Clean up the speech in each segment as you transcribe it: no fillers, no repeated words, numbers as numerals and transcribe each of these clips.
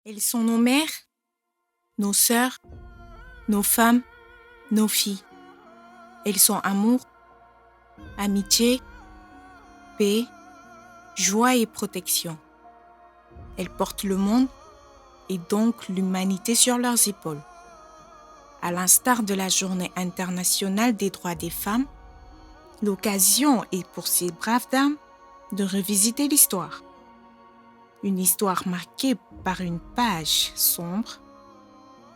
Elles sont nos mères, nos sœurs, nos femmes, nos filles. Elles sont amour, amitié, paix, joie et protection. Elles portent le monde et donc l'humanité sur leurs épaules. À l'instar de la Journée internationale des droits des femmes, l'occasion est pour ces braves dames de revisiter l'histoire. Une histoire marquée par une page sombre,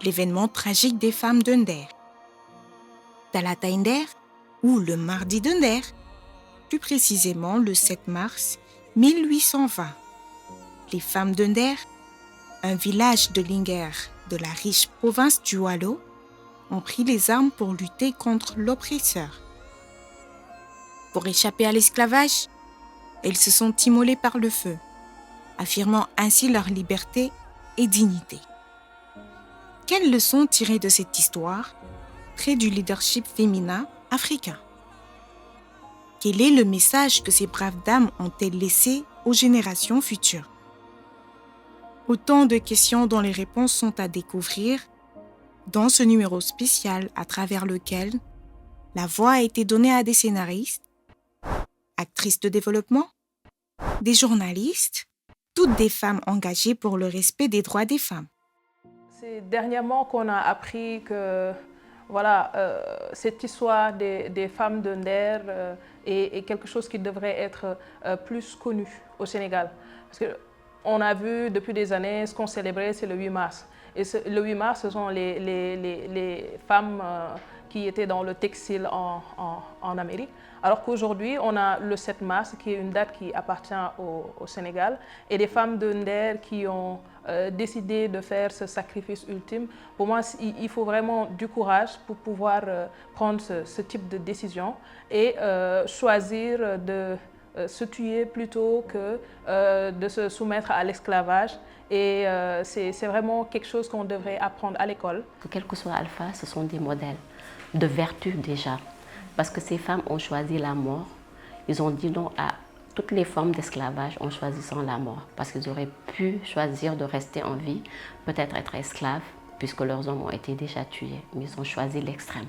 l'événement tragique des femmes de Nder. Talata Nder, ou le mardi de Nder, plus précisément le 7 mars 1820. Les femmes de Nder, un village de Linguère de la riche province du Waalo, ont pris les armes pour lutter contre l'oppresseur. Pour échapper à l'esclavage, elles se sont immolées par le feu, affirmant ainsi leur liberté et dignité. Quelles leçons tirer de cette histoire, trait du leadership féminin africain? Quel est le message que ces braves dames ont-elles laissé aux générations futures? Autant de questions dont les réponses sont à découvrir dans ce numéro spécial à travers lequel la voix a été donnée à des scénaristes, actrices de développement, des journalistes, toutes des femmes engagées pour le respect des droits des femmes. C'est dernièrement qu'on a appris que cette histoire des femmes de Nder est quelque chose qui devrait être plus connu au Sénégal. Parce qu'on a vu depuis des années, ce qu'on célébrait, c'est le 8 mars. Et le 8 mars, ce sont les femmes qui étaient dans le textile en Amérique. Alors qu'aujourd'hui, on a le 7 mars, qui est une date qui appartient au Sénégal, et des femmes de Nder qui ont décidé de faire ce sacrifice ultime. Pour moi, il faut vraiment du courage pour pouvoir prendre ce type de décision et choisir de se tuer plutôt que de se soumettre à l'esclavage. Et c'est vraiment quelque chose qu'on devrait apprendre à l'école. Quel que soit Alpha, ce sont des modèles de vertu déjà. Parce que ces femmes ont choisi la mort. Ils ont dit non à toutes les formes d'esclavage en choisissant la mort. Parce qu'ils auraient pu choisir de rester en vie, peut-être être esclaves, puisque leurs hommes ont été déjà tués. Mais ils ont choisi l'extrême.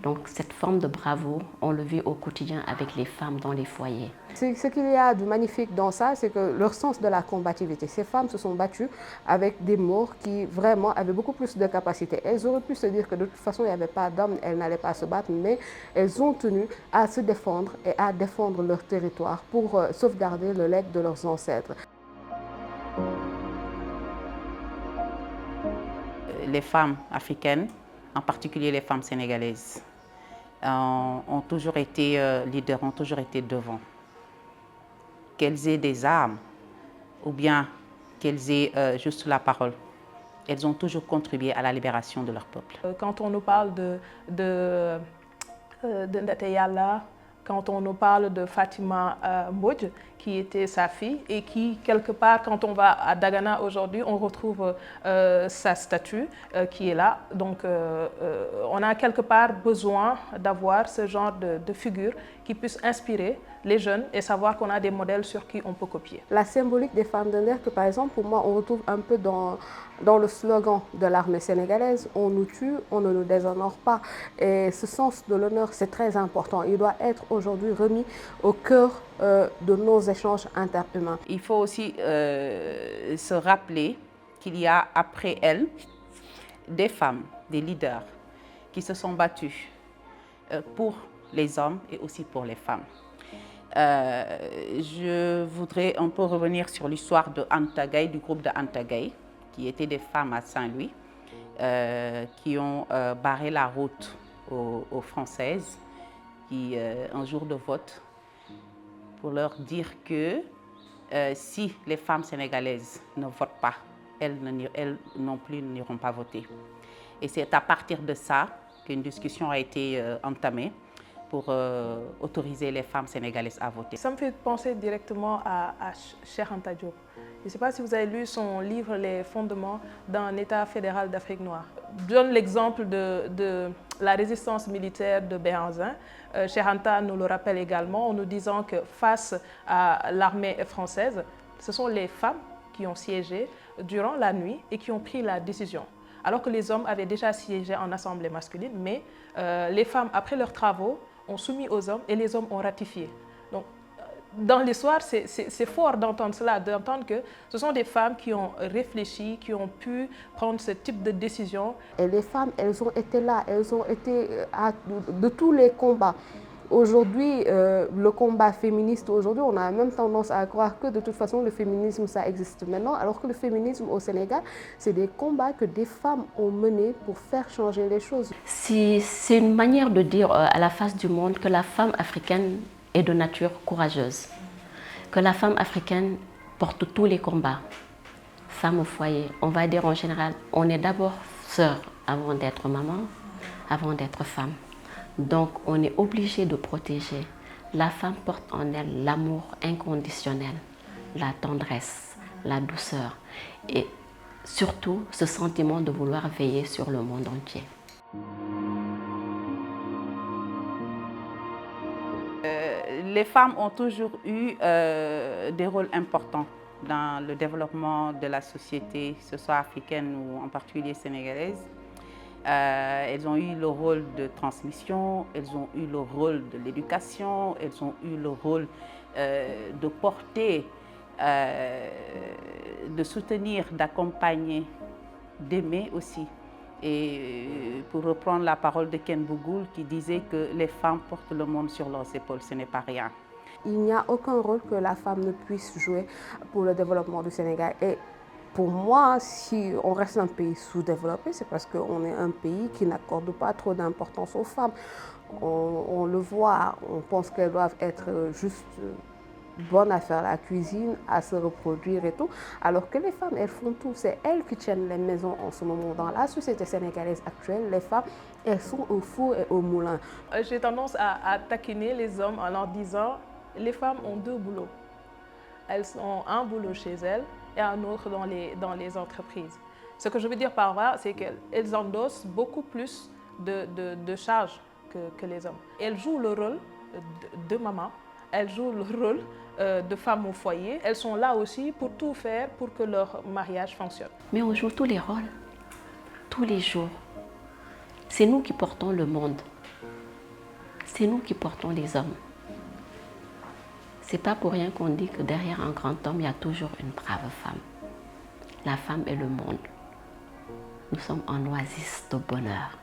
Donc cette forme de bravoure, on le vit au quotidien avec les femmes dans les foyers. Ce qu'il y a de magnifique dans ça, c'est que leur sens de la combativité. Ces femmes se sont battues avec des morts qui vraiment avaient beaucoup plus de capacité. Elles auraient pu se dire que de toute façon, il n'y avait pas d'hommes, elles n'allaient pas se battre, mais elles ont tenu à se défendre et à défendre leur territoire pour sauvegarder le legs de leurs ancêtres. Les femmes africaines, en particulier les femmes sénégalaises, ont toujours été leaders, ont toujours été devant. Qu'elles aient des armes ou bien qu'elles aient juste la parole, elles ont toujours contribué à la libération de leur peuple. Quand on nous parle de Ndate Yalla, quand on nous parle de Fatima Mbodj, qui était sa fille et qui, quelque part, quand on va à Dagana aujourd'hui, on retrouve sa statue qui est là. Donc, on a quelque part besoin d'avoir ce genre de figure qui puisse inspirer les jeunes et savoir qu'on a des modèles sur qui on peut copier. La symbolique des femmes de Nder, que par exemple, pour moi, on retrouve un peu dans le slogan de l'armée sénégalaise, on nous tue, on ne nous déshonore pas. Et ce sens de l'honneur, c'est très important. Il doit être aujourd'hui remis au cœur de nos échanges interhumains. Il faut aussi se rappeler qu'il y a après elles des femmes, des leaders qui se sont battues pour les hommes et aussi pour les femmes. Je voudrais un peu revenir sur l'histoire de Anta Gaye, du groupe de Anta Gaye, qui étaient des femmes à Saint-Louis, qui ont barré la route aux Françaises, qui, un jour de vote, pour leur dire que si les femmes sénégalaises ne votent pas, elles non plus n'iront pas voter. Et c'est à partir de ça qu'une discussion a été entamée pour autoriser les femmes sénégalaises à voter. Ça me fait penser directement à Cheikh Anta Diop. Je ne sais pas si vous avez lu son livre « Les fondements d'un État fédéral d'Afrique noire ». Je donne l'exemple de la résistance militaire de Béhanzin. Cheikh Anta nous le rappelle également en nous disant que face à l'armée française, ce sont les femmes qui ont siégé durant la nuit et qui ont pris la décision. Alors que les hommes avaient déjà siégé en assemblée masculine, mais les femmes, après leurs travaux, ont soumis aux hommes et les hommes ont ratifié. Donc, dans l'histoire, c'est fort d'entendre cela, d'entendre que ce sont des femmes qui ont réfléchi, qui ont pu prendre ce type de décision. Et les femmes, elles ont été là, elles ont été de tous les combats. Aujourd'hui, le combat féministe, aujourd'hui, on a même tendance à croire que de toute façon, le féminisme, ça existe maintenant, alors que le féminisme au Sénégal, c'est des combats que des femmes ont menés pour faire changer les choses. C'est une manière de dire à la face du monde que la femme africaine est de nature courageuse, que la femme africaine porte tous les combats. Femme au foyer, on va dire en général, on est d'abord sœur avant d'être maman, avant d'être femme. Donc, on est obligé de protéger. La femme porte en elle l'amour inconditionnel, la tendresse, la douceur et surtout ce sentiment de vouloir veiller sur le monde entier. Les femmes ont toujours eu des rôles importants dans le développement de la société, que ce soit africaine ou en particulier sénégalaise. Elles ont eu le rôle de transmission, elles ont eu le rôle de l'éducation, elles ont eu le rôle de porter, de soutenir, d'accompagner, d'aimer aussi. Et pour reprendre la parole de Ken Bougoul qui disait que les femmes portent le monde sur leurs épaules, ce n'est pas rien. Il n'y a aucun rôle que la femme ne puisse jouer pour le développement du Sénégal. Et pour moi, si on reste un pays sous-développé, c'est parce qu'on est un pays qui n'accorde pas trop d'importance aux femmes. On le voit, on pense qu'elles doivent être juste bonnes à faire la cuisine, à se reproduire et tout, alors que les femmes, elles font tout. C'est elles qui tiennent les maisons en ce moment. Dans la société sénégalaise actuelle, les femmes, elles sont au four et au moulin. J'ai tendance à taquiner les hommes en leur disant « les femmes ont deux boulots. Elles ont un boulot chez elles et un autre dans les entreprises. » Ce que je veux dire par là, c'est qu'elles endossent beaucoup plus de charges que les hommes. Elles jouent le rôle de maman, elles jouent le rôle de femme au foyer. Elles sont là aussi pour tout faire pour que leur mariage fonctionne. Mais on joue tous les rôles, tous les jours. C'est nous qui portons le monde. C'est nous qui portons les hommes. C'est pas pour rien qu'on dit que derrière un grand homme, il y a toujours une brave femme. La femme est le monde. Nous sommes en oasis de bonheur,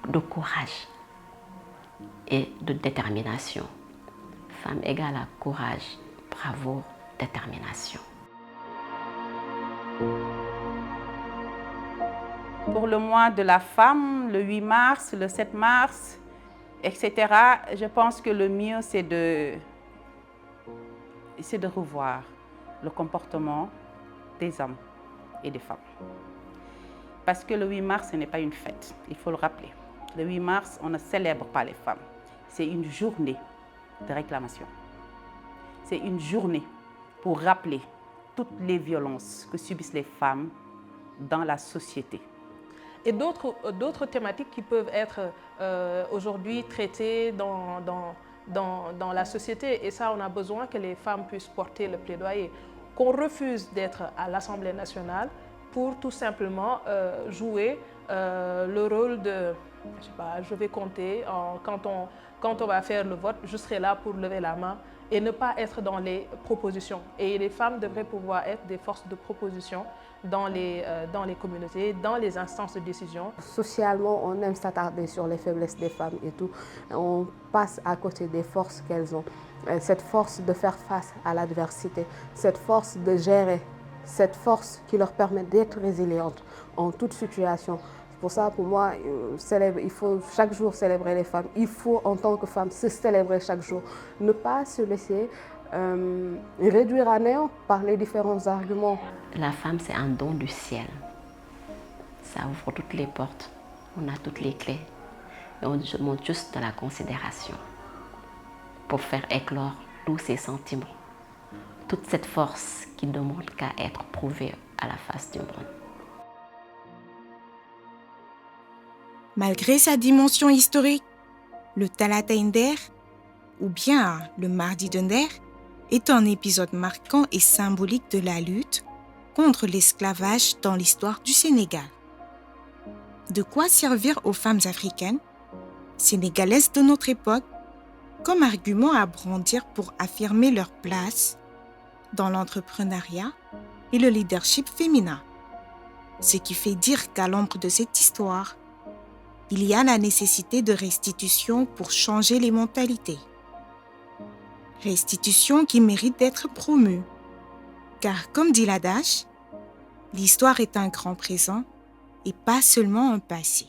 de courage et de détermination. Femme égale à courage, bravoure, détermination. Pour le mois de la femme, le 8 mars, le 7 mars, etc., je pense que le mieux, c'est de revoir le comportement des hommes et des femmes. Parce que le 8 mars, ce n'est pas une fête, il faut le rappeler. Le 8 mars, on ne célèbre pas les femmes. C'est une journée de réclamation. C'est une journée pour rappeler toutes les violences que subissent les femmes dans la société. Et d'autres thématiques qui peuvent être aujourd'hui traitées dans la société. Et ça, on a besoin que les femmes puissent porter le plaidoyer. Qu'on refuse d'être à l'Assemblée nationale pour tout simplement jouer le rôle de, je sais pas, je vais compter, quand on va faire le vote, je serai là pour lever la main et ne pas être dans les propositions. Et les femmes devraient pouvoir être des forces de proposition dans les communautés, dans les instances de décision. Socialement, on aime s'attarder sur les faiblesses des femmes et tout. On passe à côté des forces qu'elles ont. Cette force de faire face à l'adversité, cette force de gérer, cette force qui leur permet d'être résilientes en toute situation. Pour ça, pour moi, il faut chaque jour célébrer les femmes. Il faut, en tant que femme, se célébrer chaque jour. Ne pas se laisser réduire à néant par les différents arguments. La femme, c'est un don du ciel. Ça ouvre toutes les portes. On a toutes les clés. Et on demande juste de la considération pour faire éclore tous ces sentiments. Toute cette force qui ne demande qu'à être prouvée à la face du monde. Malgré sa dimension historique, le Talata Nder, ou bien le Mardi de Nder, est un épisode marquant et symbolique de la lutte contre l'esclavage dans l'histoire du Sénégal. De quoi servir aux femmes africaines, sénégalaises de notre époque, comme argument à brandir pour affirmer leur place dans l'entrepreneuriat et le leadership féminin. Ce qui fait dire qu'à l'ombre de cette histoire, il y a la nécessité de restitution pour changer les mentalités. Restitution qui mérite d'être promue. Car comme dit l'adage, l'histoire est un grand présent et pas seulement un passé.